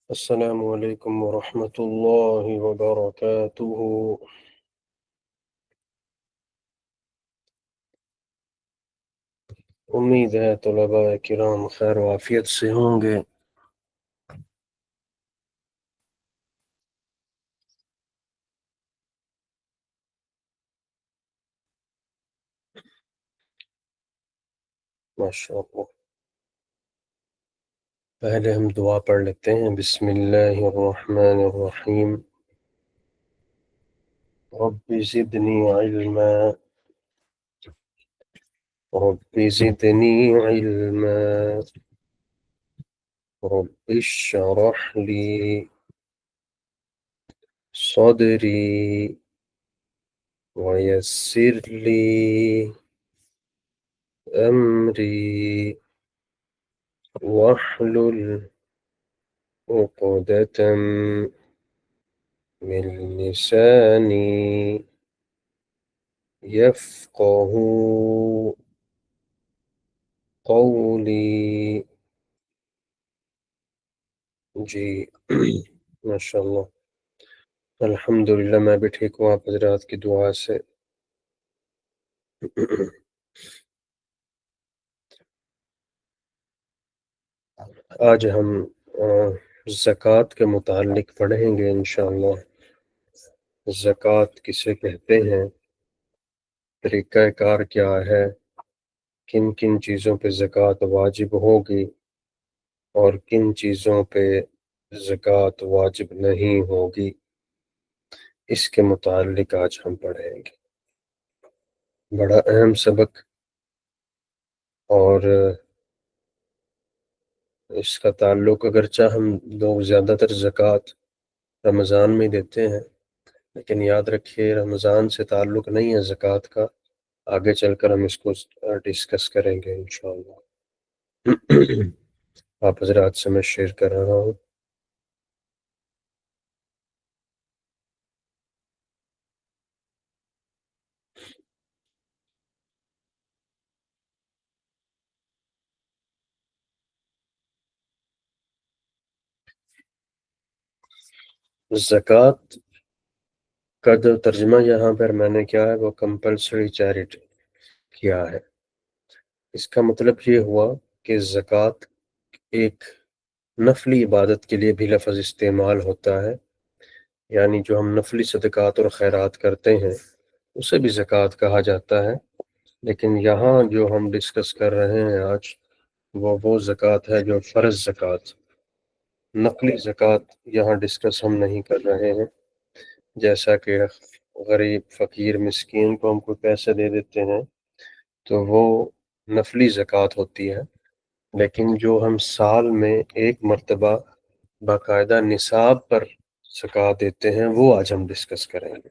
السلام علیکم ورحمۃ اللہ وبرکاتہ۔ امید ہے طلباء کرام خیر و عافیت سے ہوں گے۔ ماشاء اللہ۔ پہلے ہم دعا پڑھ لیتے ہیں۔ بسم اللہ الرحمن الرحیم۔ رب زدنی علما، رب زدنی علما، رب اشرح لی صدری ویسر لی امری واحلل عقدة من لساني يفقه قولی۔ جی ماشاء اللہ، الحمدللہ میں بھی ٹھیک ہوں آپ حضرات کی دعا سے۔ آج ہم زکوٰۃ کے متعلق پڑھیں گے انشاءاللہ۔ زکوٰۃ کسے کہتے ہیں، طریقہ کار کیا ہے، کن کن چیزوں پہ زکوٰۃ واجب ہوگی اور کن چیزوں پہ زکوٰۃ واجب نہیں ہوگی، اس کے متعلق آج ہم پڑھیں گے۔ بڑا اہم سبق، اور اس کا تعلق اگرچہ ہم لوگ زیادہ تر زکوٰۃ رمضان میں دیتے ہیں، لیکن یاد رکھیے رمضان سے تعلق نہیں ہے زکوٰۃ کا۔ آگے چل کر ہم اس کو ڈسکس کریں گے انشاءاللہ۔ آپ حضرات سے میں شیئر کر رہا ہوں۔ زکوٰۃ کا جو ترجمہ یہاں پر میں نے کیا ہے وہ کمپلسری چیریٹی کیا ہے۔ اس کا مطلب یہ ہوا کہ زکوٰۃ ایک نفلی عبادت کے لیے بھی لفظ استعمال ہوتا ہے، یعنی جو ہم نفلی صدقات اور خیرات کرتے ہیں اسے بھی زکوٰۃ کہا جاتا ہے، لیکن یہاں جو ہم ڈسکس کر رہے ہیں آج وہ زکوٰۃ ہے جو فرض زکوٰۃ، نقلی زکوٰۃ یہاں ڈسکس ہم نہیں کر رہے ہیں۔ جیسا کہ غریب فقیر مسکین کو ہم کوئی پیسے دے دیتے ہیں تو وہ نفلی زکوٰۃ ہوتی ہے، لیکن جو ہم سال میں ایک مرتبہ باقاعدہ نصاب پر زکوٰۃ دیتے ہیں وہ آج ہم ڈسکس کریں گے۔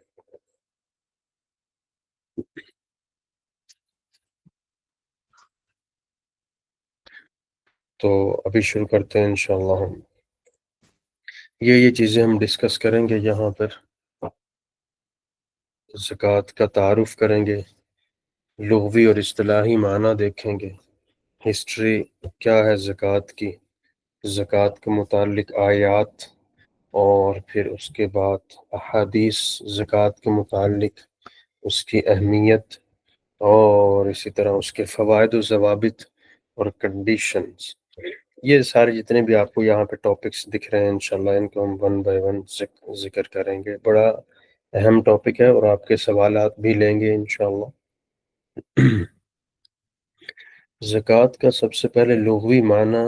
تو ابھی شروع کرتے ہیں انشاءاللہ۔ ہم یہ چیزیں ہم ڈسکس کریں گے یہاں پر۔ زکوٰۃ کا تعارف کریں گے، لغوی اور اصطلاحی معنی دیکھیں گے، ہسٹری کیا ہے زکوٰۃ کی، زکوٰۃ کے متعلق آیات، اور پھر اس کے بعد احادیث زکوٰۃ کے متعلق، اس کی اہمیت، اور اسی طرح اس کے فوائد و ضوابط اور کنڈیشنز۔ یہ سارے جتنے بھی آپ کو یہاں پہ ٹاپکس دکھ رہے ہیں انشاءاللہ ان کو ہم ون بائی ون ذکر کریں گے۔ بڑا اہم ٹاپک ہے اور آپ کے سوالات بھی لیں گے انشاءاللہ۔ زکوٰۃ کا سب سے پہلے لغوی معنی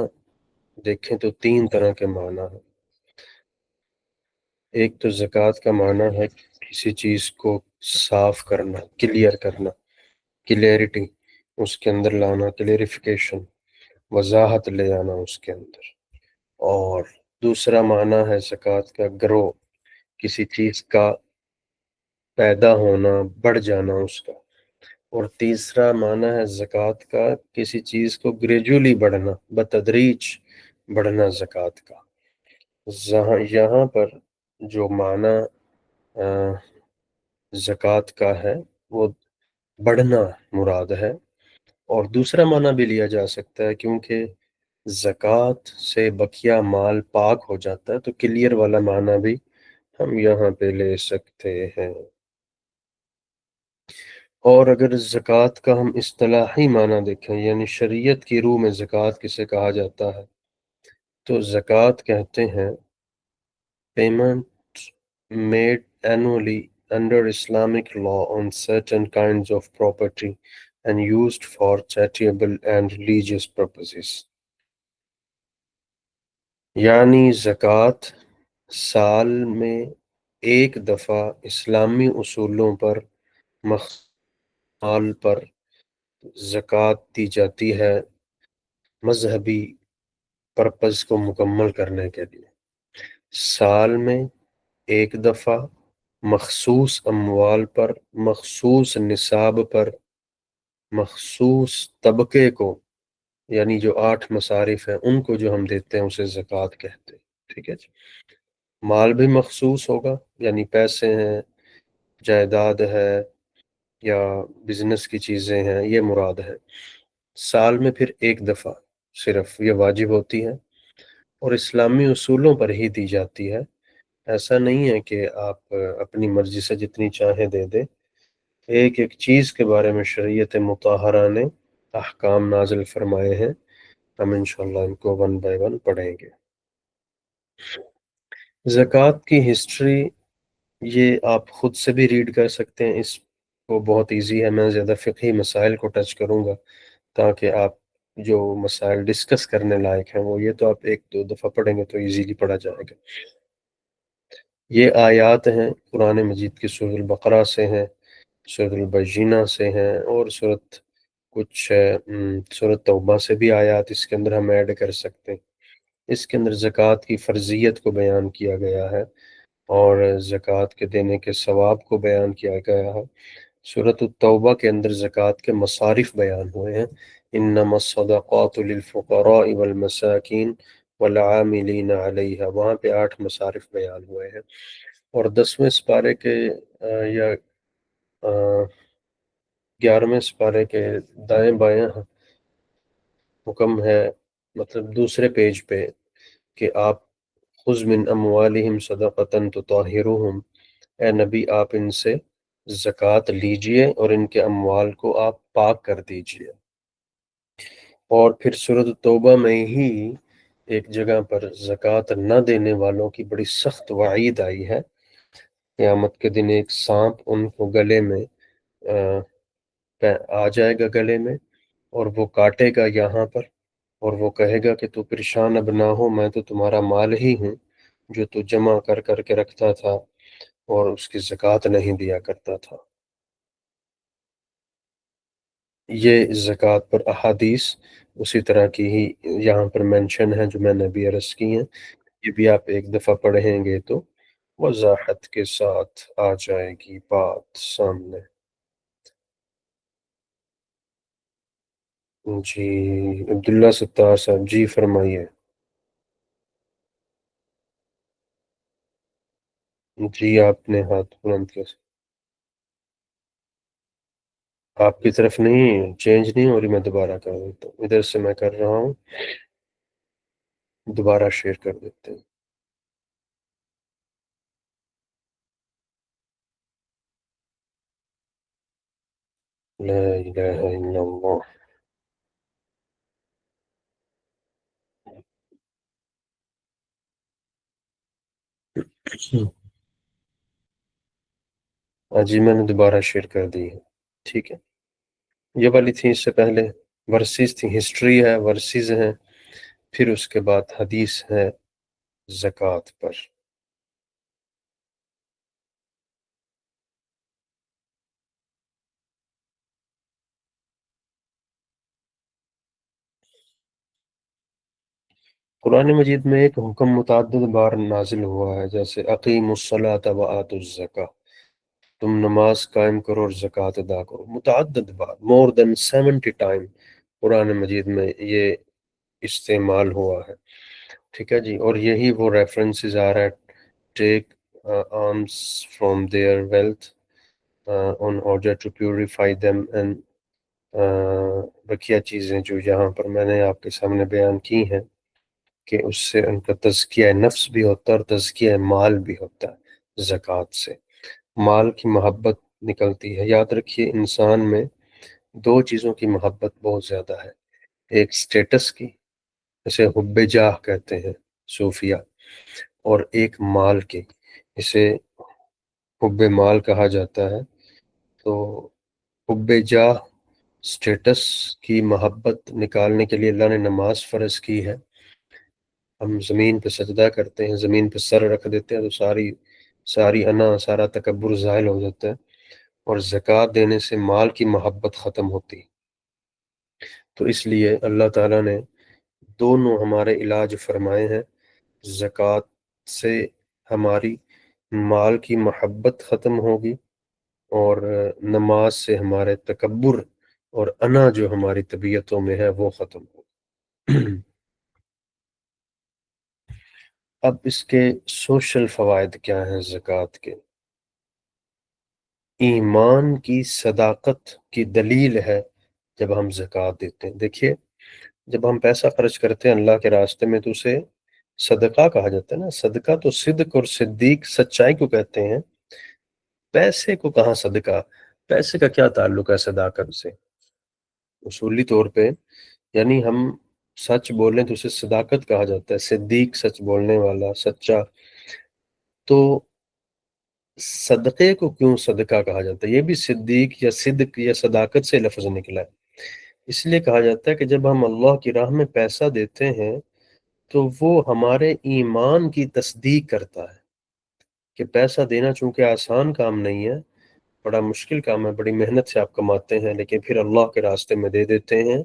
دیکھیں تو تین طرح کے معنی ہیں۔ ایک تو زکوٰۃ کا معنی ہے کسی چیز کو صاف کرنا، کلیئر کرنا، کلیئرٹی اس کے اندر لانا، کلیئریفیکیشن، وضاحت لے آنا اس کے اندر۔ اور دوسرا معنی ہے زکوٰۃ کا گرو، کسی چیز کا پیدا ہونا، بڑھ جانا اس کا۔ اور تیسرا معنی ہے زکوٰۃ کا کسی چیز کو گریجولی بڑھنا، بتدریج بڑھنا زکوٰۃ کا۔ یہاں پر جو معنی زکوٰۃ کا ہے وہ بڑھنا مراد ہے، اور دوسرا معنی بھی لیا جا سکتا ہے کیونکہ زکوٰۃ سے بقیہ مال پاک ہو جاتا ہے، تو کلیئر والا معنی بھی ہم یہاں پہ لے سکتے ہیں۔ اور اگر زکوٰۃ کا ہم اصطلاحی معنی دیکھیں، یعنی شریعت کی روح میں زکوٰۃ کسے کہا جاتا ہے، تو زکوٰۃ کہتے ہیں payment made annually under Islamic law on certain kinds of property and used for charitable and religious purposes۔ یعنی زکوٰۃ سال میں ایک دفعہ اسلامی اصولوں پر مال پر زکوٰۃ دی جاتی ہے، مذہبی پرپز کو مکمل کرنے کے لیے۔ سال میں ایک دفعہ مخصوص اموال پر، مخصوص نصاب پر، مخصوص طبقے کو، یعنی جو 8 مصارف ہیں ان کو جو ہم دیتے ہیں اسے زکوٰۃ کہتے ہیں۔ ٹھیک ہے جی۔ مال بھی مخصوص ہوگا، یعنی پیسے ہیں، جائیداد ہے، یا بزنس کی چیزیں ہیں، یہ مراد ہے۔ سال میں پھر ایک دفعہ صرف یہ واجب ہوتی ہے، اور اسلامی اصولوں پر ہی دی جاتی ہے۔ ایسا نہیں ہے کہ آپ اپنی مرضی سے جتنی چاہیں دے دیں۔ ایک ایک چیز کے بارے میں شریعت مطہرہ نے احکام نازل فرمائے ہیں، ہم انشاءاللہ ان کو ون بائی ون پڑھیں گے۔ زکوٰۃ کی ہسٹری یہ آپ خود سے بھی ریڈ کر سکتے ہیں، اس کو بہت ایزی ہے۔ میں زیادہ فقہی مسائل کو ٹچ کروں گا تاکہ آپ جو مسائل ڈسکس کرنے لائق ہیں وہ یہ تو آپ 1-2 دفعہ پڑھیں گے تو ایزیلی پڑھا جائے گا۔ یہ آیات ہیں قرآن مجید کی سورۃ البقرہ سے ہیں، سورۃ البینہ سے ہیں، اور کچھ سورۃ توبہ سے بھی آیات اس کے اندر ہم ایڈ کر سکتے ہیں۔ اس کے اندر زکوٰۃ کی فرضیت کو بیان کیا گیا ہے اور زکوٰۃ کے دینے کے ثواب کو بیان کیا گیا ہے۔ سورۃ التوبہ کے اندر زکوٰۃ کے مصارف بیان ہوئے ہیں، انما الصدقات للفقراء والمساکین والعاملین علیہا، وہاں پہ 8 مصارف بیان ہوئے ہیں۔ اور 10ویں سپارے کے یا 11ویں سپارے کے دائیں بائیں حکم ہے، مطلب دوسرے پیج پہ، کہ آپ خذ من اموالہم صدقۃ تطہرہم، اے نبی آپ ان سے زکوٰۃ لیجئے اور ان کے اموال کو آپ پاک کر دیجئے۔ اور پھر سورۃ التوبہ میں ہی ایک جگہ پر زکوٰۃ نہ دینے والوں کی بڑی سخت وعید آئی ہے، قیامت کے دن ایک سانپ ان کو گلے میں آ جائے گا گلے میں، اور وہ کاٹے گا یہاں پر، اور وہ کہے گا کہ تو پریشان اب نہ ہو، میں تو تمہارا مال ہی ہوں جو تو جمع کر کر کے رکھتا تھا اور اس کی زکوٰۃ نہیں دیا کرتا تھا۔ یہ زکوٰۃ پر احادیث اسی طرح کی ہی یہاں پر مینشن ہے جو میں نے ابھی عرض کی ہیں، یہ بھی آپ ایک دفعہ پڑھیں گے تو وضاحت کے ساتھ آ جائے گی بات سامنے۔ جی عبداللہ ستار صاحب، جی فرمائیے۔ جی آپ نے ہاتھ بلند کیا، آپ کی طرف نہیں چینج نہیں ہو رہی، میں دوبارہ کر دیتا ہوں، ادھر سے میں کر رہا ہوں، دوبارہ شیئر کر دیتے ہیں۔ لا الہ الا اللہ۔ جی میں نے دوبارہ شیئر کر دی ہے، ٹھیک ہے۔ یہ والی تھی، اس سے پہلے ورسز تھی، ہسٹری ہے، ورسز ہیں، پھر اس کے بعد حدیث ہے زکوٰۃ پر۔ قرآن مجید میں ایک حکم متعدد بار نازل ہوا ہے، جیسے اقیموا الصلاۃ وآتوا الزکاۃ، تم نماز قائم کرو اور زکوٰۃ ادا کرو، متعدد بار، more than 70 ٹائم قرآن مجید میں یہ استعمال ہوا ہے، ٹھیک ہے جی۔ اور یہی وہ ریفرنسز آ رہا ہے، ٹیک arms from their wealth on order to purify them and بقیہ چیزیں جو یہاں پر میں نے آپ کے سامنے بیان کی ہیں کہ اس سے ان کا تزکیہ نفس بھی ہوتا ہے اور تزکیہ مال بھی ہوتا ہے زکوٰۃ سے۔ مال کی محبت نکلتی ہے۔ یاد رکھیے انسان میں دو چیزوں کی محبت بہت زیادہ ہے، ایک سٹیٹس کی، اسے حب جاہ کہتے ہیں صوفیہ، اور ایک مال کی، اسے حب مال کہا جاتا ہے۔ تو حب جاہ، سٹیٹس کی محبت نکالنے کے لیے اللہ نے نماز فرض کی ہے۔ ہم زمین پہ سجدہ کرتے ہیں، زمین پہ سر رکھ دیتے ہیں تو ساری انا، سارا تکبر زائل ہو جاتا ہے، اور زکوٰۃ دینے سے مال کی محبت ختم ہوتی ہے۔ تو اس لیے اللہ تعالیٰ نے دونوں ہمارے علاج فرمائے ہیں۔ زکوٰۃ سے ہماری مال کی محبت ختم ہوگی، اور نماز سے ہمارے تکبر اور انا جو ہماری طبیعتوں میں ہے وہ ختم ہوگی۔ اب اس کے سوشل فوائد کیا ہیں زکوٰۃ کے؟ ایمان کی صداقت کی دلیل ہے جب ہم زکوٰۃ دیتے ہیں۔ دیکھیے جب ہم پیسہ خرچ کرتے ہیں اللہ کے راستے میں تو اسے صدقہ کہا جاتا ہے نا۔ صدقہ تو صدق اور صدیق سچائی کو کہتے ہیں، پیسے کو کہاں صدقہ؟ پیسے کا کیا تعلق ہے صداقت سے؟ اصولی طور پہ یعنی ہم سچ بولیں تو اسے صداقت کہا جاتا ہے، صدیق سچ بولنے والا، سچا۔ تو صدقے کو کیوں صدقہ کہا جاتا ہے؟ یہ بھی صدیق یا صدق یا صداقت سے لفظ نکلا ہے۔ اس لیے کہا جاتا ہے کہ جب ہم اللہ کی راہ میں پیسہ دیتے ہیں تو وہ ہمارے ایمان کی تصدیق کرتا ہے کہ پیسہ دینا چونکہ آسان کام نہیں ہے، بڑا مشکل کام ہے، بڑی محنت سے آپ کماتے ہیں لیکن پھر اللہ کے راستے میں دے دیتے ہیں،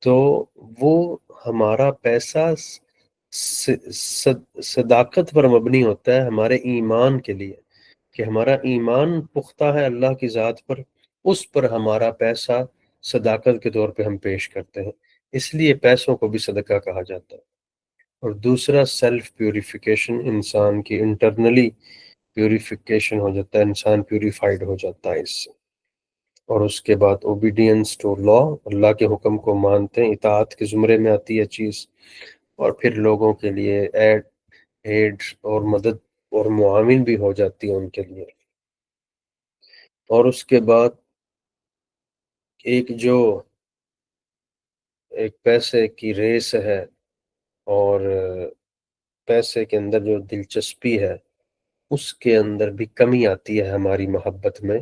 تو وہ ہمارا پیسہ صداقت پر مبنی ہوتا ہے ہمارے ایمان کے لیے، کہ ہمارا ایمان پختہ ہے اللہ کی ذات پر، اس پر ہمارا پیسہ صداقت کے طور پہ ہم پیش کرتے ہیں۔ اس لیے پیسوں کو بھی صدقہ کہا جاتا ہے۔ اور دوسرا سیلف پیوریفیکیشن، انسان کی انٹرنلی پیوریفیکیشن ہو جاتا ہے، انسان پیوریفائڈ ہو جاتا ہے اس سے۔ اور اس کے بعد اوبیڈینس ٹو لا، اللہ کے حکم کو مانتے ہیں، اطاعت کے زمرے میں آتی ہے چیز، اور پھر لوگوں کے لیے ایڈ اور مدد اور معاون بھی ہو جاتی ہے ان کے لیے۔ اور اس کے بعد ایک پیسے کی ریس ہے، اور پیسے کے اندر جو دلچسپی ہے اس کے اندر بھی کمی آتی ہے ہماری محبت میں،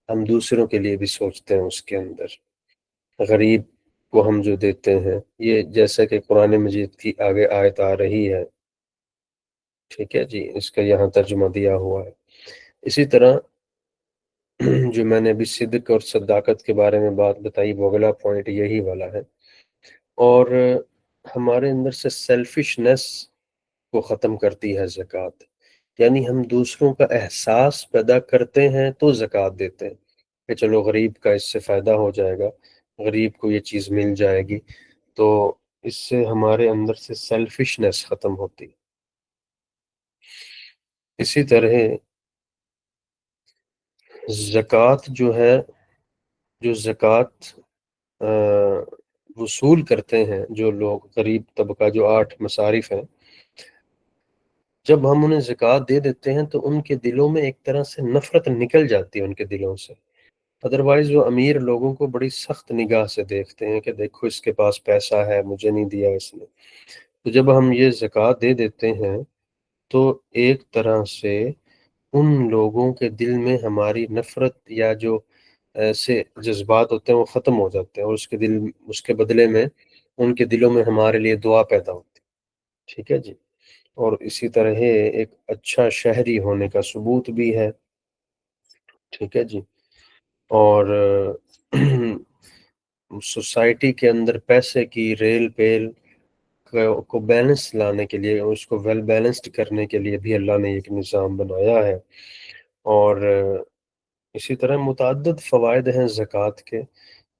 ہم دوسروں کے لیے بھی سوچتے ہیں اس کے اندر۔ غریب کو ہم جو دیتے ہیں، یہ جیسے کہ قرآن مجید کی آگے آیت آ رہی ہے، ٹھیک ہے جی، اس کا یہاں ترجمہ دیا ہوا ہے۔ اسی طرح جو میں نے ابھی صدق اور صداقت کے بارے میں بات بتائی، وہ اگلا پوائنٹ یہی والا ہے۔ اور ہمارے اندر سے سیلفشنس کو ختم کرتی ہے زکوٰۃ، یعنی ہم دوسروں کا احساس پیدا کرتے ہیں تو زکوٰۃ دیتے ہیں کہ چلو غریب کا اس سے فائدہ ہو جائے گا، غریب کو یہ چیز مل جائے گی، تو اس سے ہمارے اندر سے سیلفشنس ختم ہوتی۔ اسی طرح زکوٰۃ جو زکوٰۃ وصول کرتے ہیں جو لوگ، غریب طبقہ، جو 8 مصارف ہیں، جب ہم انہیں زکوٰۃ دے دیتے ہیں تو ان کے دلوں میں ایک طرح سے نفرت نکل جاتی ہے ان کے دلوں سے۔ ادروائز وہ امیر لوگوں کو بڑی سخت نگاہ سے دیکھتے ہیں کہ دیکھو اس کے پاس پیسہ ہے، مجھے نہیں دیا اس نے۔ تو جب ہم یہ زکوٰۃ دے دیتے ہیں تو ایک طرح سے ان لوگوں کے دل میں ہماری نفرت یا جو ایسے جذبات ہوتے ہیں وہ ختم ہو جاتے ہیں، اور اس کے بدلے میں ان کے دلوں میں ہمارے لیے دعا پیدا ہوتی ہے، ٹھیک ہے جی۔ اور اسی طرح ایک اچھا شہری ہونے کا ثبوت بھی ہے، ٹھیک ہے جی۔ اور سوسائٹی کے اندر پیسے کی ریل پیل کو بیلنس لانے کے لیے، اس کو ویل بیلنسڈ کرنے کے لیے بھی اللہ نے ایک نظام بنایا ہے۔ اور اسی طرح متعدد فوائد ہیں زکوٰۃ کے۔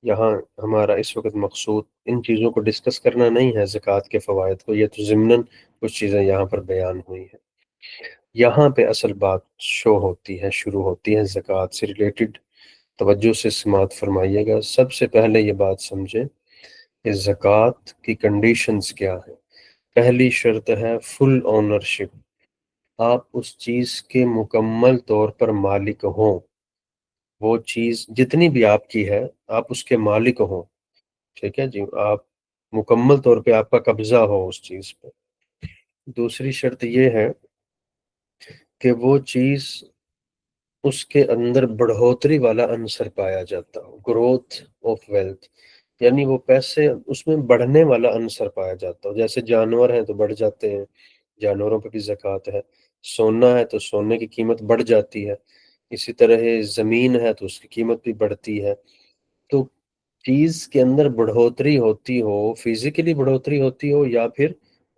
یہاں ہمارا اس وقت مقصود ان چیزوں کو ڈسکس کرنا نہیں ہے، زکوٰۃ کے فوائد کو، یہ تو ضمناً کچھ چیزیں یہاں پر بیان ہوئی ہیں۔ یہاں پہ اصل بات شروع ہوتی ہے زکوٰۃ سے ریلیٹڈ توجہ سے سماعت فرمائیے گا۔ سب سے پہلے یہ بات سمجھیں کہ زکوٰۃ کی کنڈیشنز کیا ہے۔ پہلی شرط ہے فل اونرشپ، آپ اس چیز کے مکمل طور پر مالک ہوں، وہ چیز جتنی بھی آپ کی ہے آپ اس کے مالک ہوں، ٹھیک ہے جی، آپ مکمل طور پہ آپ کا قبضہ ہو اس چیز پہ۔ دوسری شرط یہ ہے کہ وہ چیز اس کے اندر بڑھوتری والا عنصر پایا جاتا ہو، گروتھ آف ویلتھ، یعنی وہ پیسے اس میں بڑھنے والا عنصر پایا جاتا ہو۔ جیسے جانور ہیں تو بڑھ جاتے ہیں، جانوروں پہ بھی زکوٰۃ ہے۔ سونا ہے تو سونے کی قیمت بڑھ جاتی ہے، اسی طرح زمین ہے تو اس کی قیمت بھی بڑھتی ہے۔ تو چیز کے اندر بڑھوتری ہوتی ہو، فزیکلی بڑھوتری ہوتی ہو یا پھر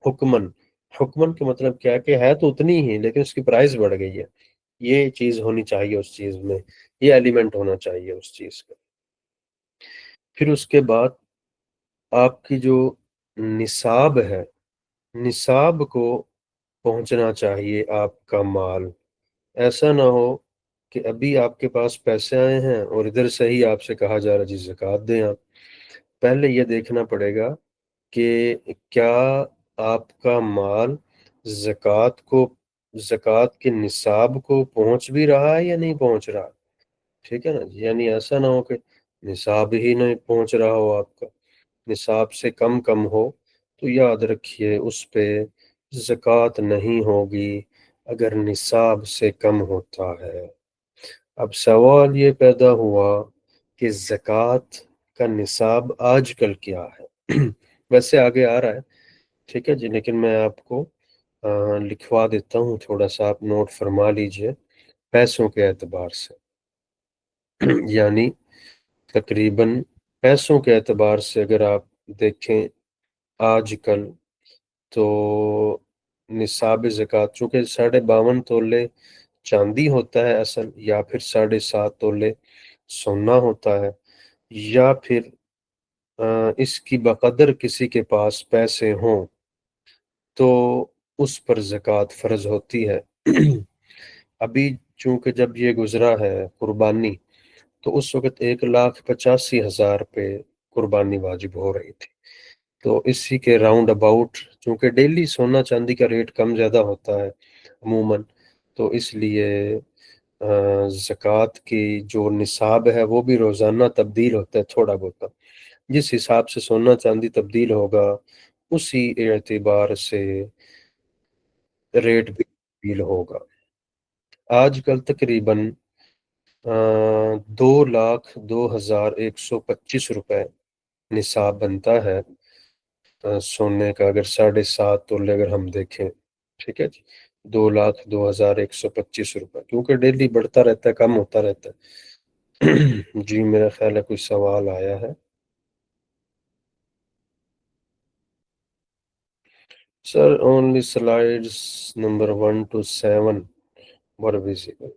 حکمن، حکمن کے مطلب کیا کہ ہے تو اتنی ہی لیکن اس کی پرائس بڑھ گئی ہے، یہ چیز ہونی چاہیے اس چیز میں، یہ ایلیمنٹ ہونا چاہیے اس چیز کا۔ پھر اس کے بعد آپ کی جو نصاب ہے، نصاب کو پہنچنا چاہیے آپ کا مال۔ ایسا نہ ہو کہ ابھی آپ کے پاس پیسے آئے ہیں اور ادھر سے ہی آپ سے کہا جا رہا جی زکوٰۃ دیں آپ۔ پہلے یہ دیکھنا پڑے گا کہ کیا آپ کا مال زکوٰۃ کے نصاب کو پہنچ بھی رہا ہے یا نہیں پہنچ رہا، ٹھیک ہے نا جی، یعنی ایسا نہ ہو کہ نصاب ہی نہیں پہنچ رہا ہو، آپ کا نصاب سے کم ہو تو یاد رکھیے اس پہ زکوٰۃ نہیں ہوگی اگر نصاب سے کم ہوتا ہے۔ اب سوال یہ پیدا ہوا کہ زکوٰۃ کا نصاب آج کل کیا ہے؟ ویسے آگے آ رہا ہے، ٹھیک ہے جی، لیکن میں آپ کو لکھوا دیتا ہوں، تھوڑا سا آپ نوٹ فرما لیجئے۔ پیسوں کے اعتبار سے یعنی تقریباً پیسوں کے اعتبار سے اگر آپ دیکھیں آج کل تو نصاب زکوٰۃ چونکہ 52.5 تولے چاندی ہوتا ہے اصل، یا پھر 7.5 تولے سونا ہوتا ہے، یا پھر اس کی بقدر کسی کے پاس پیسے ہوں تو اس پر زکوٰۃ فرض ہوتی ہے۔ ابھی چونکہ جب یہ گزرا ہے قربانی تو اس وقت 1,85,000 پہ قربانی واجب ہو رہی تھی، تو اسی کے راؤنڈ اباؤٹ، چونکہ ڈیلی سونا چاندی کا ریٹ کم زیادہ ہوتا ہے عموماً، تو اس لیے زکوٰۃ کی جو نصاب ہے وہ بھی روزانہ تبدیل ہوتا ہے تھوڑا بہت، جس حساب سے سونا چاندی تبدیل ہوگا اسی اعتبار سے ریٹ بھی تبدیل ہوگا۔ آج کل تقریباً 2,02,125 نصاب بنتا ہے سونے کا، اگر 7.5 تولے اگر ہم دیکھیں، ٹھیک ہے جی، 2,02,125 کیونکہ ڈیلی بڑھتا رہتا ہے کم ہوتا رہتا ہے۔ جی میرا خیال ہے کوئی سوال آیا ہے سر؟ only slides number 1 to 7 were visible.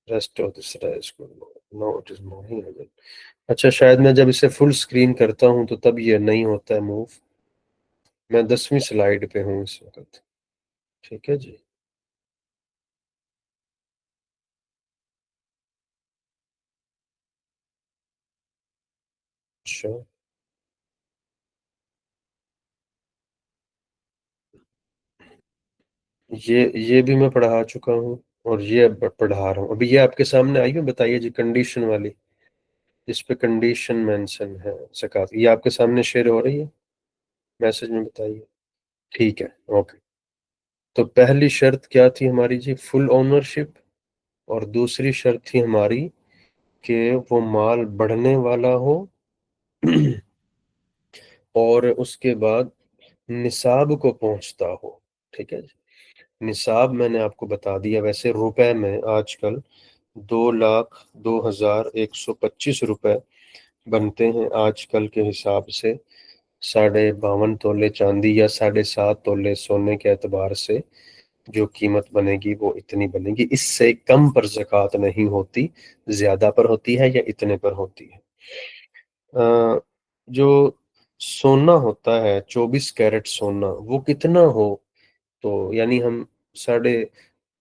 Rest of the slides could no it is moving again. اچھا شاید میں جب اسے فل سکرین کرتا ہوں تو تب یہ نہیں ہوتا ہے موو۔ میں 10ویں سلائیڈ پہ ہوں اس وقت، ٹھیک ہے جی۔ اچھا یہ بھی میں پڑھا چکا ہوں اور یہ پڑھا رہا ہوں ابھی، یہ آپ کے سامنے آئی ہے، بتائیے جی کنڈیشن والی، جس پہ کنڈیشن مینشن ہے زکوٰۃ، یہ آپ کے سامنے شیئر ہو رہی ہے، میسج میں بتائیے، ٹھیک ہے اوکے۔ تو پہلی شرط کیا تھی ہماری جی؟ فل اونرشپ، اور دوسری شرط تھی ہماری کہ وہ مال بڑھنے والا ہو، اور اس کے بعد نصاب کو پہنچتا ہو، ٹھیک ہے جی۔ نصاب میں نے آپ کو بتا دیا، ویسے روپے میں آج کل 2,02,125 بنتے ہیں آج کل کے حساب سے، 52.5 تولے چاندی یا 7.5 تولے سونے کے اعتبار سے جو قیمت بنے گی وہ اتنی بنے گی، اس سے کم پر زکوٰۃ نہیں ہوتی، زیادہ پر ہوتی ہے یا اتنے پر ہوتی ہے۔ جو سونا ہوتا ہے 24 کیرٹ سونا، وہ کتنا ہو تو یعنی ہم ساڑھے،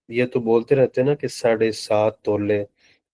یہ تو بولتے رہتے ہیں نا کہ 7.5 تولے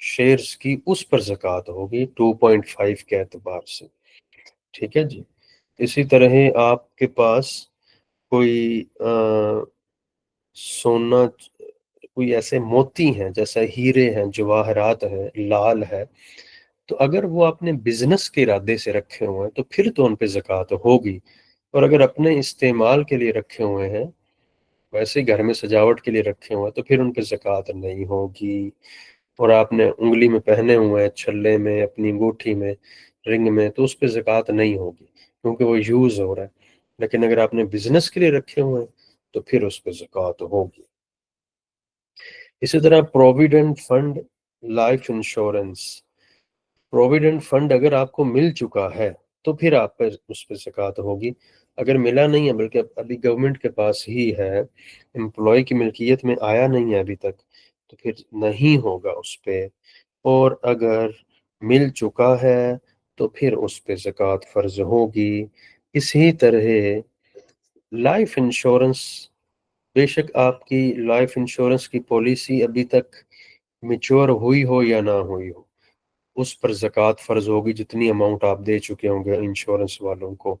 شیئرز کی اس پر زکوٰۃ ہوگی 2.5 کے اعتبار سے، ٹھیک ہے جی۔ اسی طرح آپ کے پاس کوئی سونا، کوئی ایسے موتی ہیں جیسے ہیرے ہیں، جواہرات ہیں، لال ہے، تو اگر وہ اپنے بزنس کے ارادے سے رکھے ہوئے ہیں تو پھر تو ان پہ زکوٰۃ ہوگی، اور اگر اپنے استعمال کے لیے رکھے ہوئے ہیں، ویسے گھر میں سجاوٹ کے لیے رکھے ہوئے ہیں، تو پھر ان پہ زکوٰۃ نہیں ہوگی۔ اور آپ نے انگلی میں پہنے ہوئے ہیں، چھلے میں، اپنی انگوٹھی میں، رنگ میں، تو اس پہ زکوٰۃ نہیں ہوگی کیونکہ وہ یوز ہو رہا ہے۔ لیکن اگر آپ نے بزنس کے لیے رکھے ہوئے ہیں تو پھر اس پہ زکوٰۃ ہوگی۔ اسی طرح provident fund, life insurance, provident fund اگر آپ کو مل چکا ہے تو پھر آپ پر اس پہ زکوٰۃ ہوگی۔ اگر ملا نہیں ہے، بلکہ ابھی گورنمنٹ کے پاس ہی ہے، امپلائی کی ملکیت میں آیا نہیں ہے ابھی تک، تو پھر نہیں ہوگا اس پہ۔ اور اگر مل چکا ہے تو پھر اس پہ زکوٰۃ فرض ہوگی۔ اسی طرح لائف انشورنس، بے شک آپ کی لائف انشورنس کی پالیسی ابھی تک میچور ہوئی ہو یا نہ ہوئی ہو، اس پر زکوٰۃ فرض ہوگی جتنی اماؤنٹ آپ دے چکے ہوں گے انشورنس والوں کو۔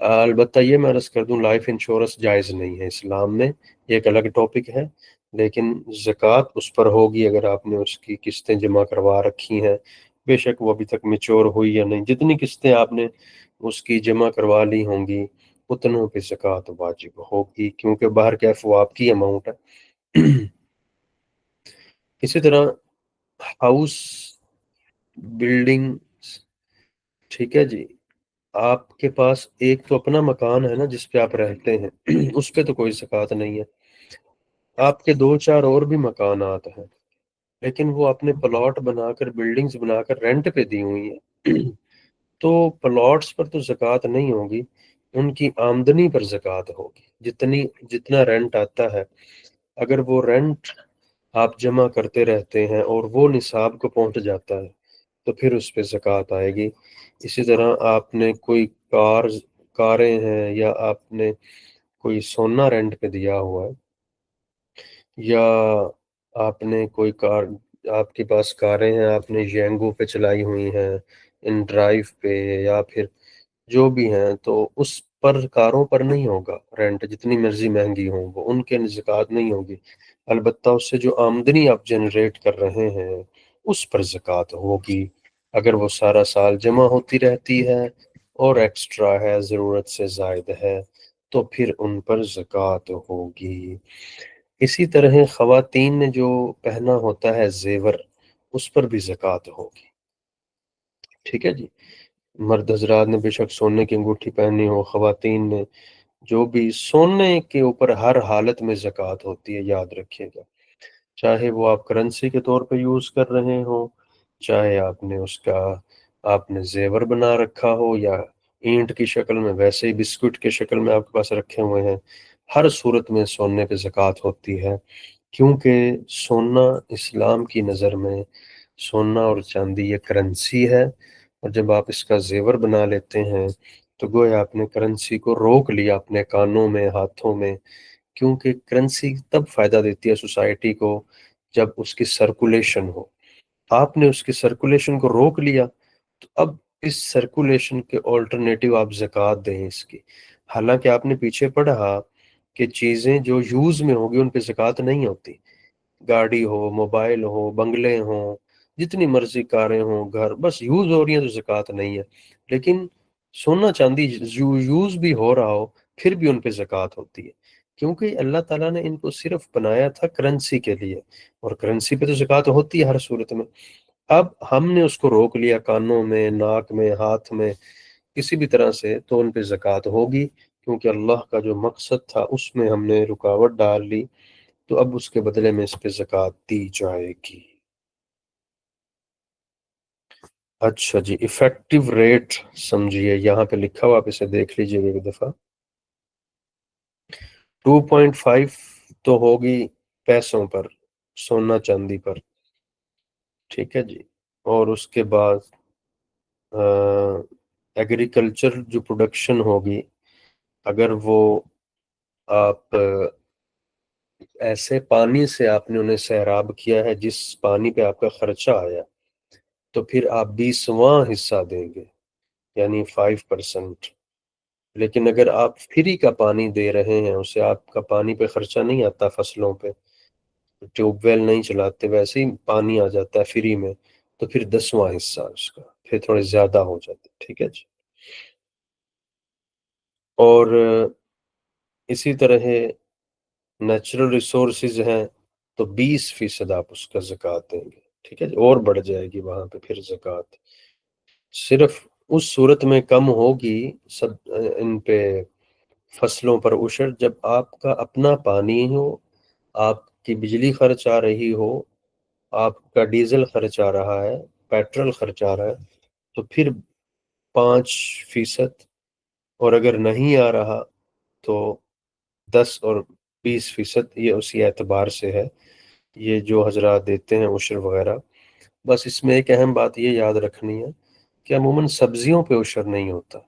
البتہ یہ میں عرض کر دوں، لائف انشورنس جائز نہیں ہے اسلام میں، یہ ایک الگ ٹاپک ہے، لیکن زکوٰۃ اس پر ہوگی اگر آپ نے اس کی قسطیں جمع کروا رکھی ہیں، بے شک وہ ابھی تک میچور ہوئی یا نہیں، جتنی قسطیں آپ نے اس کی جمع کروا لی ہوں گی اتنوں پہ زکوٰۃ واجب ہوگی، کیونکہ باہر کیف وہ آپ کی اماؤنٹ ہے۔ اسی طرح ہاؤس، بلڈنگ، ٹھیک ہے جی، آپ کے پاس ایک تو اپنا مکان ہے نا جس پہ آپ رہتے ہیں، اس پہ تو کوئی زکوٰۃ نہیں ہے۔ آپ کے دو چار اور بھی مکانات ہیں لیکن وہ اپنے پلاٹ بنا کر، بلڈنگز بنا کر رینٹ پہ دی ہوئی ہیں، تو پلاٹس پر تو زکوٰۃ نہیں ہوگی، ان کی آمدنی پر زکوٰۃ ہوگی، جتنا رینٹ آتا ہے۔ اگر وہ رینٹ آپ جمع کرتے رہتے ہیں اور وہ نصاب کو پہنچ جاتا ہے تو پھر اس پہ زکوٰۃ آئے گی۔ اسی طرح آپ نے کوئی کاریں ہیں، یا آپ نے کوئی سونا رینٹ پہ دیا ہوا ہے، یا آپ نے کوئی کار، آپ کے پاس کاریں ہیں، آپ نے ینگو پہ چلائی ہوئی ہیں، ان ڈرائیو پہ، یا پھر جو بھی ہیں، تو اس پر، کاروں پر نہیں ہوگا رینٹ، جتنی مرضی مہنگی ہوں وہ، ان کے زکوٰۃ نہیں ہوگی۔ البتہ اس سے جو آمدنی آپ جنریٹ کر رہے ہیں اس پر زکوٰۃ ہوگی، اگر وہ سارا سال جمع ہوتی رہتی ہے اور ایکسٹرا ہے، ضرورت سے زائد ہے، تو پھر ان پر زکوٰۃ ہوگی۔ اسی طرح خواتین نے جو پہنا ہوتا ہے زیور، اس پر بھی زکوٰۃ ہوگی، ٹھیک ہے جی۔ مرد حضرات نے بے شک سونے کی انگوٹھی پہنی ہو، خواتین نے جو بھی، سونے کے اوپر ہر حالت میں زکوٰۃ ہوتی ہے، یاد رکھیے گا، چاہے وہ آپ کرنسی کے طور پہ یوز کر رہے ہوں، چاہے آپ نے زیور بنا رکھا ہو، یا اینٹ کی شکل میں، ویسے ہی بسکٹ کی شکل میں آپ کے پاس رکھے ہوئے ہیں، ہر صورت میں سونے پہ زکوٰۃ ہوتی ہے، کیونکہ سونا اسلام کی نظر میں، سونا اور چاندی یہ کرنسی ہے، اور جب آپ اس کا زیور بنا لیتے ہیں تو گویا آپ نے کرنسی کو روک لیا اپنے کانوں میں، ہاتھوں میں، کیونکہ کرنسی تب فائدہ دیتی ہے سوسائٹی کو جب اس کی سرکولیشن ہو۔ آپ نے اس کی سرکولیشن کو روک لیا، تو اب اس سرکولیشن کے آلٹرنیٹو آپ زکوٰۃ دیں اس کی، حالانکہ آپ نے پیچھے پڑھا کہ چیزیں جو یوز میں ہوگی ان پہ زکوٰۃ نہیں ہوتی، گاڑی ہو، موبائل ہو، بنگلے ہوں، جتنی مرضی کاریں ہوں، گھر، بس یوز ہو رہی ہیں تو زکوٰۃ نہیں ہے، لیکن سونا چاندی یوز بھی ہو رہا ہو پھر بھی ان پہ زکوٰۃ ہوتی ہے، کیونکہ اللہ تعالیٰ نے ان کو صرف بنایا تھا کرنسی کے لیے، اور کرنسی پہ تو زکوٰۃ ہوتی ہے ہر صورت میں۔ اب ہم نے اس کو روک لیا کانوں میں، ناک میں، ہاتھ میں، کسی بھی طرح سے، تو ان پہ زکوٰۃ ہوگی، کیونکہ اللہ کا جو مقصد تھا اس میں ہم نے رکاوٹ ڈال لی، تو اب اس کے بدلے میں اس پہ زکوٰۃ دی جائے گی۔ اچھا جی، ایفیکٹو ریٹ سمجھیے، یہاں پہ لکھا ہوا، آپ اسے دیکھ لیجئے ایک دفعہ۔ 2.5 تو ہوگی پیسوں پر، سونا چاندی پر، ٹھیک ہے جی۔ اور اس کے بعد ایگریکلچر جو پروڈکشن ہوگی، اگر وہ آپ ایسے پانی سے آپ نے انہیں سیراب کیا ہے جس پانی پہ آپ کا خرچہ آیا، تو پھر آپ 20واں حصہ دیں گے، یعنی 5%۔ لیکن اگر آپ فری کا پانی دے رہے ہیں اسے، آپ کا پانی پہ خرچہ نہیں آتا، فصلوں پہ ٹیوب ویل نہیں چلاتے، ویسے ہی پانی آ جاتا ہے فری میں، تو پھر 10واں حصہ اس کا پھر تھوڑے زیادہ ہو جاتے، ٹھیک ہے جی۔ اور اسی طرح نیچرل ریسورسز ہیں تو 20% آپ اس کا زکوٰۃ دیں گے، ٹھیک ہے جی، اور بڑھ جائے گی وہاں پہ پھر زکوٰۃ۔ صرف اس صورت میں کم ہوگی سب ان پہ فصلوں پر عشر جب آپ کا اپنا پانی ہو، آپ کی بجلی خرچ آ رہی ہو، آپ کا ڈیزل خرچ آ رہا ہے، پیٹرول خرچ آ رہا ہے، تو پھر 5%۔ اور اگر نہیں آ رہا تو 10 اور 20%، یہ اسی اعتبار سے ہے، یہ جو حضرات دیتے ہیں عشر وغیرہ۔ بس اس میں ایک اہم بات یہ یاد رکھنی ہے کہ عموماً سبزیوں پہ عشر نہیں ہوتا،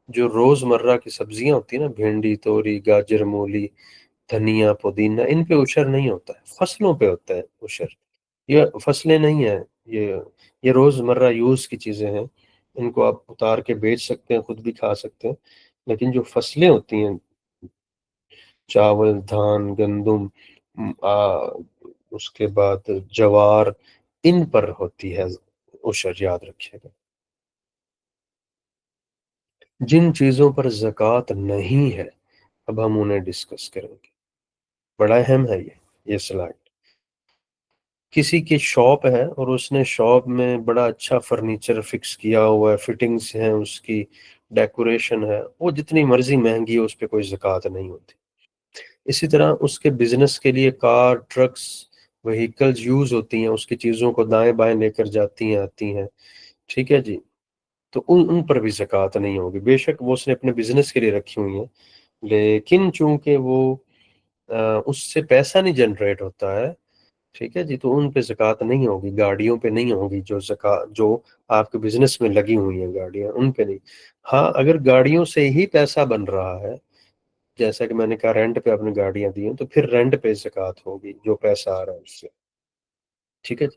جو روز مرہ کی سبزیاں ہوتی ہیں نا، بھنڈی، توری، گاجر، مولی، دھنیا، پودینہ، ان پہ عشر نہیں ہوتا ہے، فصلوں پہ ہوتا ہے عشر۔ یہ فصلیں نہیں ہیں، یہ روز مرہ یوز کی چیزیں ہیں، ان کو آپ اتار کے بیچ سکتے ہیں، خود بھی کھا سکتے ہیں، لیکن جو فصلیں ہوتی ہیں، چاول، دھان، گندم، اس کے بعد جوار، ان پر ہوتی ہے عشر، یاد رکھیے گا۔ جن چیزوں پر زکوٰۃ نہیں ہے اب ہم انہیں ڈسکس کریں گے، بڑا اہم ہے یہ سلائڈ۔ کسی کی شاپ ہے اور اس نے شاپ میں بڑا اچھا فرنیچر فکس کیا ہوا ہے، فٹنگز ہیں، اس کی ڈیکوریشن ہے، وہ جتنی مرضی مہنگی ہے اس پہ کوئی زکوٰۃ نہیں ہوتی۔ اسی طرح اس کے بزنس کے لیے کار، ٹرکس، وہیکلز یوز ہوتی ہیں، اس کی چیزوں کو دائیں بائیں لے کر جاتی ہیں، آتی ہیں، ٹھیک ہے جی، تو ان پر بھی زکوٰۃ نہیں ہوگی، بے شک وہ اس نے اپنے بزنس کے لیے رکھی ہوئی ہیں، لیکن چونکہ وہ اس سے پیسہ نہیں جنریٹ ہوتا ہے، ٹھیک ہے جی، تو ان پہ زکوٰۃ نہیں ہوگی، گاڑیوں پہ نہیں ہوگی، جو آپ کے بزنس میں لگی ہوئی ہیں گاڑیاں، ان پہ نہیں۔ ہاں اگر گاڑیوں سے ہی پیسہ بن رہا ہے، جیسا کہ میں نے کہا رینٹ پہ اپنی گاڑیاں دی ہیں، تو پھر رینٹ پہ زکوٰۃ ہوگی، جو پیسہ آ رہا ہے اس سے، ٹھیک ہے جی۔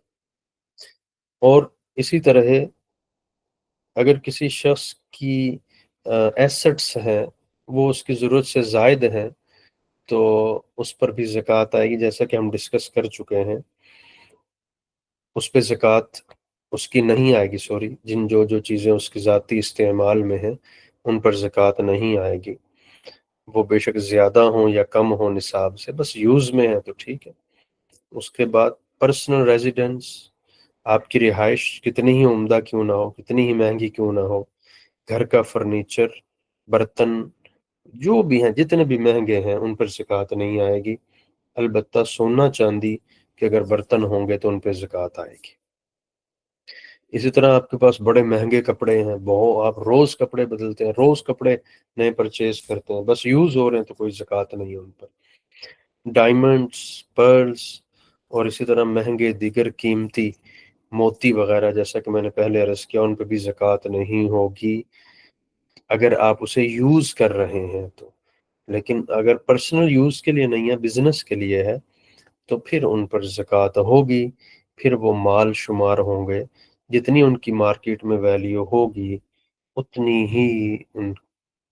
اور اسی طرح اگر کسی شخص کی ایسٹس ہیں، وہ اس کی ضرورت سے زائد ہیں، تو اس پر بھی زکوٰۃ آئے گی، جیسا کہ ہم ڈسکس کر چکے ہیں، اس پہ زکوٰۃ اس کی نہیں آئے گی، سوری، جو چیزیں اس کی ذاتی استعمال میں ہیں ان پر زکوٰۃ نہیں آئے گی، وہ بے شک زیادہ ہوں یا کم ہوں نصاب سے، بس یوز میں ہے تو ٹھیک ہے۔ اس کے بعد پرسنل ریزیڈنس، آپ کی رہائش کتنی ہی عمدہ کیوں نہ ہو، کتنی ہی مہنگی کیوں نہ ہو، گھر کا فرنیچر، برتن، جو بھی ہیں، جتنے بھی مہنگے ہیں، ان پر زکوٰۃ نہیں آئے گی، البتہ سونا چاندی کے اگر برتن ہوں گے تو ان پہ زکوٰۃ آئے گی۔ اسی طرح آپ کے پاس بڑے مہنگے کپڑے ہیں، آپ روز کپڑے بدلتے ہیں، روز کپڑے نئے پرچیز کرتے ہیں، بس یوز ہو رہے ہیں، تو کوئی زکوٰۃ نہیں ہے ان پر۔ ڈائمنڈس، پرلز، اور اسی طرح مہنگے دیگر قیمتی موتی وغیرہ، جیسا کہ میں نے پہلے عرض کیا، ان پہ بھی زکوٰۃ نہیں ہوگی اگر آپ اسے یوز کر رہے ہیں تو، لیکن اگر پرسنل یوز کے لیے نہیں ہے، بزنس کے لیے ہے، تو پھر ان پر زکوٰۃ ہوگی، پھر وہ مال شمار ہوں گے، جتنی ان کی مارکیٹ میں ویلیو ہوگی اتنی ہی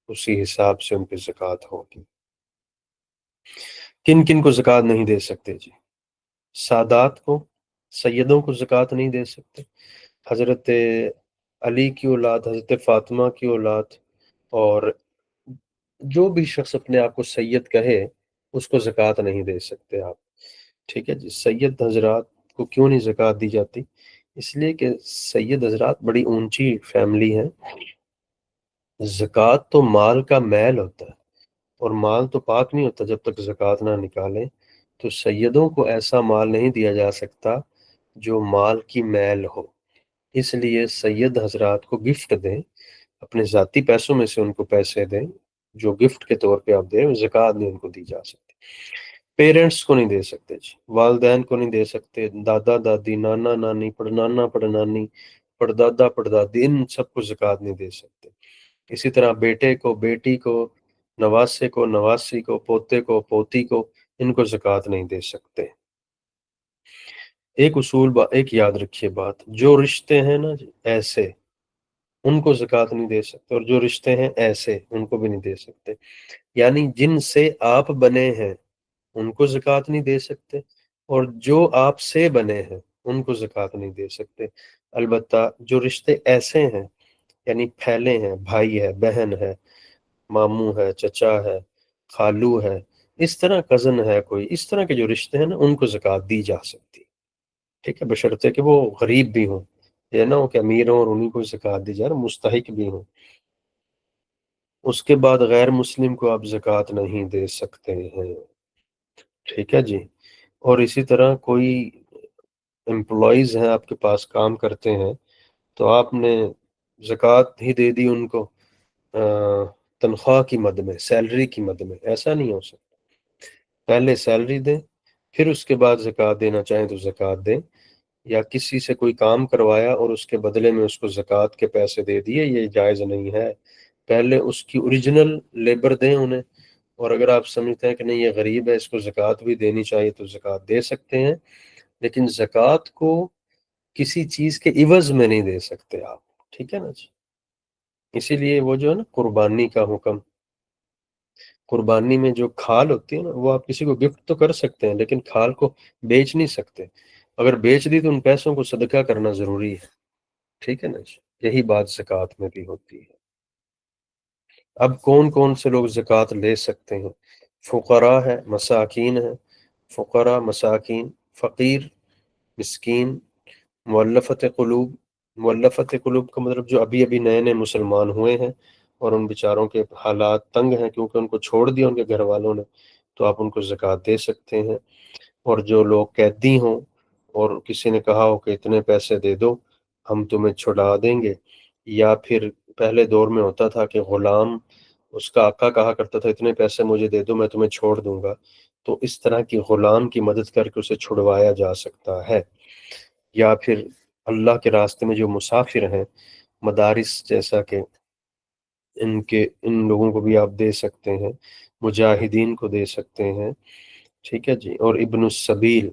اسی حساب سے ان پہ زکوٰۃ ہوگی۔ کن کن کو زکوٰۃ نہیں دے سکتے جی؟ سادات کو، سیدوں کو زکوٰۃ نہیں دے سکتے، حضرت علی کی اولاد، حضرت فاطمہ کی اولاد، اور جو بھی شخص اپنے آپ کو سید کہے اس کو زکوٰۃ نہیں دے سکتے آپ، ٹھیک ہے جی۔ سید حضرات کو کیوں نہیں زکوٰۃ دی جاتی؟ اس لیے کہ سید حضرات بڑی اونچی فیملی ہیں، زکوٰۃ تو مال کا میل ہوتا ہے، اور مال تو پاک نہیں ہوتا جب تک زکوٰۃ نہ نکالیں، تو سیدوں کو ایسا مال نہیں دیا جا سکتا جو مال کی میل ہو، اس لیے سید حضرات کو گفٹ دیں، اپنے ذاتی پیسوں میں سے ان کو پیسے دیں، جو گفٹ کے طور پہ آپ دیں، زکوٰۃ نہیں ان کو دی جا سکتی۔ پیرنٹس کو نہیں دے سکتے جی، والدین کو نہیں دے سکتے، دادا دادی، نانا نانی، پڑنانا پڑنانی، پڑدادا پڑدادی، ان سب کو زکوٰۃ نہیں دے سکتے۔ اسی طرح بیٹے کو، بیٹی کو، نواسے کو، نواسی کو، پوتے کو، پوتی کو، ان کو زکوٰۃ نہیں دے سکتے۔ ایک یاد رکھیے بات، جو رشتے ہیں نا جی ایسے، ان کو زکوٰۃ نہیں دے سکتے، اور جو رشتے ہیں ایسے، ان کو بھی نہیں دے سکتے۔ یعنی جن سے آپ بنے ہیں ان کو زکوٰۃ نہیں دے سکتے، اور جو آپ سے بنے ہیں ان کو زکوٰۃ نہیں دے سکتے۔ البتہ جو رشتے ایسے ہیں، یعنی پھیلے ہیں، بھائی ہے، بہن ہے، ماموں ہے، چچا ہے، خالو ہے، اس طرح کزن ہے کوئی، اس طرح کے جو رشتے ہیں نا ان کو زکوٰۃ دی جا سکتی، ٹھیک ہے، بشرطے کہ وہ غریب بھی ہوں، یہ نہ ہو کہ امیر ہوں اور انہیں کو زکوٰۃ دی جائے، مستحق بھی ہوں۔ اس کے بعد غیر مسلم کو آپ زکوٰۃ نہیں دے سکتے ہیں، ٹھیک ہے جی۔ اور اسی طرح کوئی امپلائیز ہیں آپ کے پاس کام کرتے ہیں، تو آپ نے زکوٰۃ ہی دے دی ان کو تنخواہ کی مد میں، سیلری کی مد میں، ایسا نہیں ہو سکتا۔ پہلے سیلری دیں، پھر اس کے بعد زکوٰۃ دینا چاہیں تو زکوٰۃ دیں، یا کسی سے کوئی کام کروایا اور اس کے بدلے میں اس کو زکوٰۃ کے پیسے دے دیے، یہ جائز نہیں ہے۔ پہلے اس کی اوریجنل لیبر دیں انہیں، اور اگر آپ سمجھتے ہیں کہ نہیں یہ غریب ہے اس کو زکوٰۃ بھی دینی چاہیے تو زکوٰۃ دے سکتے ہیں، لیکن زکوٰۃ کو کسی چیز کے عوض میں نہیں دے سکتے آپ، ٹھیک ہے نا جی۔ اسی لیے وہ جو ہے نا قربانی کا حکم، قربانی میں جو کھال ہوتی ہے نا وہ آپ کسی کو گفٹ تو کر سکتے ہیں، لیکن کھال کو بیچ نہیں سکتے، اگر بیچ دی تو ان پیسوں کو صدقہ کرنا ضروری ہے، ٹھیک ہے نا جی۔ یہی بات زکوٰۃ میں بھی ہوتی ہے۔ اب کون کون سے لوگ زکوٰۃ لے سکتے ہیں؟ فقراء ہے، مساکین ہے، فقراء، مساکین، فقیر، مسکین، مؤلفت قلوب۔ مؤلفت قلوب کا مطلب جو ابھی ابھی نئے نئے مسلمان ہوئے ہیں اور ان بیچاروں کے حالات تنگ ہیں کیونکہ ان کو چھوڑ دیا ان کے گھر والوں نے، تو آپ ان کو زکوٰۃ دے سکتے ہیں۔ اور جو لوگ قیدی ہوں اور کسی نے کہا ہو کہ اتنے پیسے دے دو ہم تمہیں چھڑا دیں گے، یا پھر پہلے دور میں ہوتا تھا کہ غلام، اس کا آقا کہا کرتا تھا اتنے پیسے مجھے دے دو میں تمہیں چھوڑ دوں گا، تو اس طرح کی غلام کی مدد کر کے اسے چھڑوایا جا سکتا ہے۔ یا پھر اللہ کے راستے میں جو مسافر ہیں، مدارس جیسا کہ ان لوگوں کو بھی آپ دے سکتے ہیں، مجاہدین کو دے سکتے ہیں، ٹھیک ہے جی۔ اور ابن السبیل،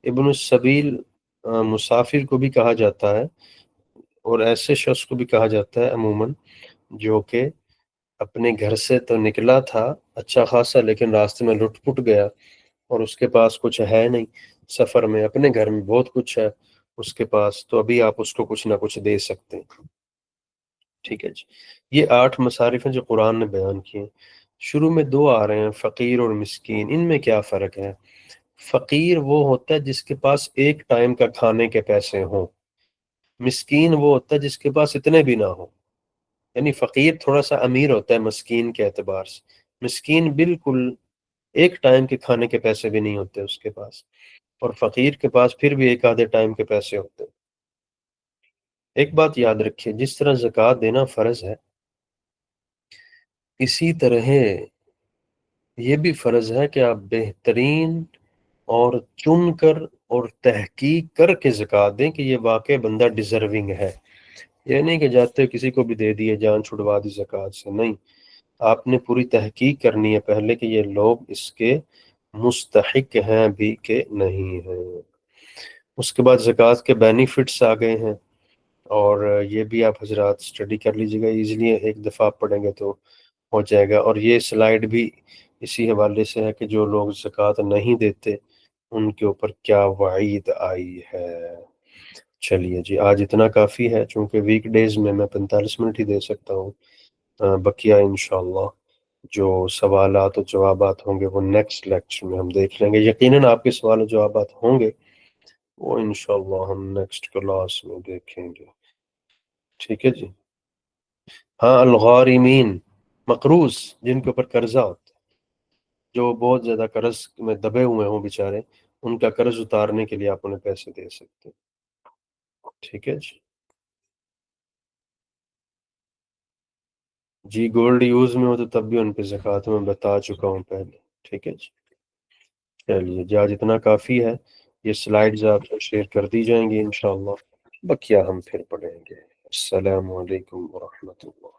ابن السبیل مسافر کو بھی کہا جاتا ہے، اور ایسے شخص کو بھی کہا جاتا ہے عموماً جو کہ اپنے گھر سے تو نکلا تھا اچھا خاصا، لیکن راستے میں لٹ پٹ گیا اور اس کے پاس کچھ ہے نہیں، سفر میں اپنے گھر میں بہت کچھ ہے اس کے پاس، تو ابھی آپ اس کو کچھ نہ کچھ دے سکتے ہیں، ٹھیک ہے جی۔ یہ 8 مصارف ہیں جو قرآن نے بیان کیے ہیں۔ شروع میں 2 آ رہے ہیں، فقیر اور مسکین، ان میں کیا فرق ہے؟ فقیر وہ ہوتا ہے جس کے پاس ایک ٹائم کا کھانے کے پیسے ہوں، مسکین وہ ہوتا ہے جس کے پاس اتنے بھی نہ ہوں، یعنی فقیر تھوڑا سا امیر ہوتا ہے مسکین کے اعتبار سے، مسکین بالکل ایک ٹائم کے کھانے کے پیسے بھی نہیں ہوتے اس کے پاس، اور فقیر کے پاس پھر بھی ایک آدھے ٹائم کے پیسے ہوتے ہیں۔ ایک بات یاد رکھیے، جس طرح زکوٰۃ دینا فرض ہے، اسی طرح یہ بھی فرض ہے کہ آپ بہترین اور چن کر اور تحقیق کر کے زکوٰۃ دیں کہ یہ واقع بندہ ڈیزرونگ ہے، یہ نہیں کہ جاتے کسی کو بھی دے دیے، جان چھڑوا دی زکوٰۃ سے، نہیں، آپ نے پوری تحقیق کرنی ہے پہلے کہ یہ لوگ اس کے مستحق ہیں بھی کہ نہیں ہیں۔ اس کے بعد زکوٰۃ کے بینیفٹس آ گئے ہیں، اور یہ بھی آپ حضرات اسٹڈی کر لیجیے گا، ایزیلی ایک دفعہ آپ پڑھیں گے تو ہو جائے گا۔ اور یہ سلائیڈ بھی اسی حوالے سے ہے کہ جو لوگ زکوٰۃ نہیں دیتے ان کے اوپر کیا وعید آئی ہے۔ چلیے جی، آج اتنا کافی ہے، چونکہ ویک ڈیز میں 45 منٹ ہی دے سکتا ہوں، بقیہ انشاءاللہ جو سوالات و جوابات ہوں گے وہ نیکسٹ لیکچر میں ہم دیکھ لیں گے، یقیناً آپ کے سوال و جوابات ہوں گے، وہ انشاءاللہ ہم نیکسٹ کلاس میں دیکھیں گے، ٹھیک ہے جی۔ ہاں، الغارمین، مقروض، جن کے اوپر قرضہ ہوتا ہے، جو بہت زیادہ قرض میں دبے ہوئے ہوں بیچارے، ان کا قرض اتارنے کے لیے آپ انہیں پیسے دے سکتے ہیں، ٹھیک ہے جی۔ جی گولڈ یوز میں ہو تو تب بھی ان پہ زکوٰۃ میں بتا چکا ہوں پہلے، ٹھیک ہے جی۔ چلیے جی، آج اتنا کافی ہے، یہ سلائیڈز آپ کو شیئر کر دی جائیں گی انشاءاللہ، بقیہ ہم پھر پڑھیں گے۔ السلام علیکم ورحمۃ اللہ۔